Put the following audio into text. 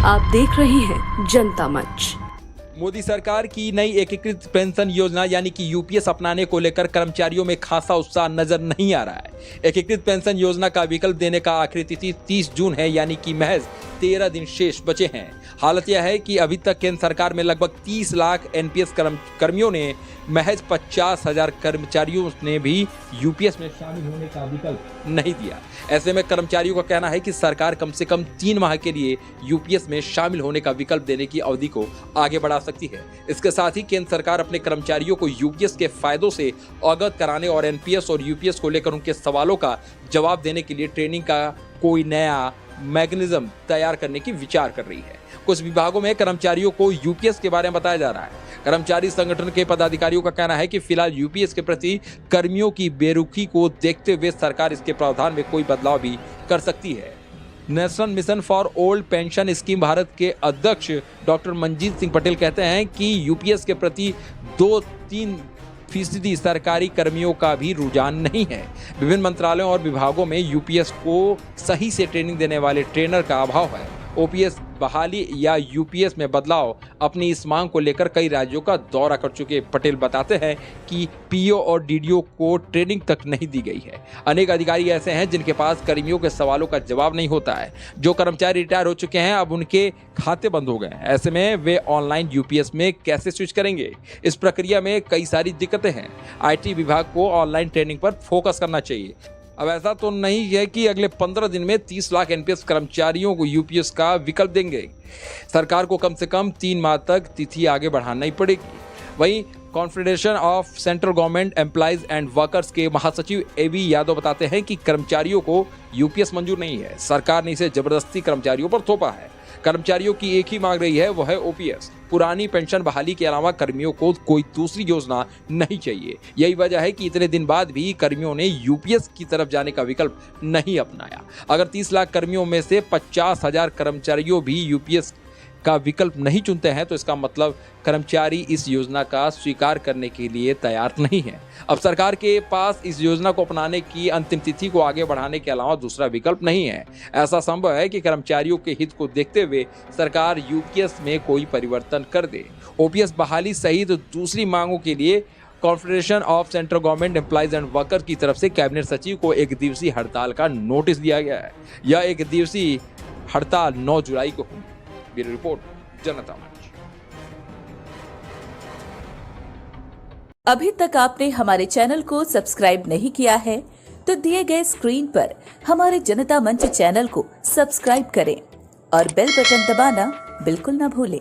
आप देख रहे हैं जनता मंच। मोदी सरकार की नई एकीकृत पेंशन योजना यानी कि यूपीएस अपनाने को लेकर कर्मचारियों में खासा उत्साह नजर नहीं आ रहा है। एकीकृत पेंशन योजना का विकल्प देने का आखिरी तिथि 30 जून है, यानी कि महज 13 दिन शेष बचे हैं। हालत यह है कि अभी तक केंद्र सरकार में लगभग 30 लाख एनपीएस कर्मियों ने महज 50,000 कर्मचारियों ने भी यूपीएस में शामिल होने का विकल्प नहीं दिया। ऐसे में कर्मचारियों का कहना है कि सरकार कम से कम 3 माह के लिए यूपीएस में शामिल होने का विकल्प देने की अवधि को आगे बढ़ा सकती है। इसके साथ ही केंद्र सरकार अपने कर्मचारियों को यूपीएस के फायदों से अवगत कराने और एनपीएस और यूपीएस को लेकर उनके सवालों का जवाब देने के लिए ट्रेनिंग का कोई नया मैकेनिज्म तैयार करने की विचार कर रही है। कुछ विभागों में कर्मचारियों को यूपीएस के बारे में बताया जा रहा है। कर्मचारी संगठन के पदाधिकारियों का कहना है कि फिलहाल यूपीएस के प्रति कर्मियों की बेरुखी को देखते हुए सरकार इसके प्रावधान में कोई बदलाव भी कर सकती है। National mission for old pension scheme Bharat के अध्यक्ष डॉक्टर मनजीत सिंह पटेल कहते हैं कि यूपीएस के प्रति 2-3% सरकारी कर्मियों का भी रुझान नहीं है। विभिन्न मंत्रालयों और विभागों में यूपीएस को सही से ट्रेनिंग देने वाले ट्रेनर का अभाव है। ओपीएस बहाली या यूपीएस में बदलाव अपनी इस मांग को लेकर कई राज्यों का दौरा कर चुके पटेल बताते हैं कि पीओ और डीडीओ को ट्रेनिंग तक नहीं दी गई है। अनेक अधिकारी ऐसे हैं जिनके पास कर्मियों के सवालों का जवाब नहीं होता है। जो कर्मचारी रिटायर हो चुके हैं अब उनके खाते बंद हो गए। ऐसे में वे ऑनलाइन यूपीएस में कैसे स्विच करेंगे? इस प्रक्रिया में कई सारी दिक्कतें हैं। आईटी विभाग को ऑनलाइन ट्रेनिंग पर फोकस करना चाहिए। अब ऐसा तो नहीं है कि अगले 15 दिन में 30 लाख एनपीएस कर्मचारियों को यूपीएस का विकल्प देंगे। सरकार को कम से कम 3 माह तक तिथि आगे बढ़ाना ही पड़ेगी। वहीं confederation of central government employees and workers के महासचिव एबी यादव बताते हैं कि कर्मचारियों को यूपीएस मंजूर नहीं है। सरकार ने इसे जबरदस्ती कर्मचारियों पर थोपा है। कर्मचारियों की एक ही मांग रही है, वो है ओपीएस। पुरानी पेंशन बहाली के अलावा कर्मियों को कोई दूसरी योजना नहीं चाहिए। यही वजह है कि इतने दिन बाद भी कर्मियों ने यूपीएस की तरफ जाने का विकल्प नहीं अपनाया। अगर 30 लाख कर्मियों में से 50,000 कर्मचारियों भी यूपीएस का विकल्प नहीं चुनते हैं तो इसका मतलब कर्मचारी इस योजना का स्वीकार करने के लिए तैयार नहीं है। अब सरकार के पास इस योजना को अपनाने की अंतिम तिथि को आगे बढ़ाने के अलावा दूसरा विकल्प नहीं है। ऐसा संभव है कि कर्मचारियों के हित को देखते हुए सरकार यूपीएस में कोई परिवर्तन कर दे। ओपीएस बहाली सहित दूसरी मांगों के लिए confederation of central government employees and worker की तरफ से कैबिनेट सचिव को एक दिवसीय हड़ताल का नोटिस दिया गया है। यह एक दिवसीय हड़ताल 9 जुलाई को होगी। ब्यूरो रिपोर्ट, जनता मंच। अभी तक आपने हमारे चैनल को सब्सक्राइब नहीं किया है तो दिए गए स्क्रीन पर हमारे जनता मंच चैनल को सब्सक्राइब करें और बेल बटन दबाना बिल्कुल न भूलें।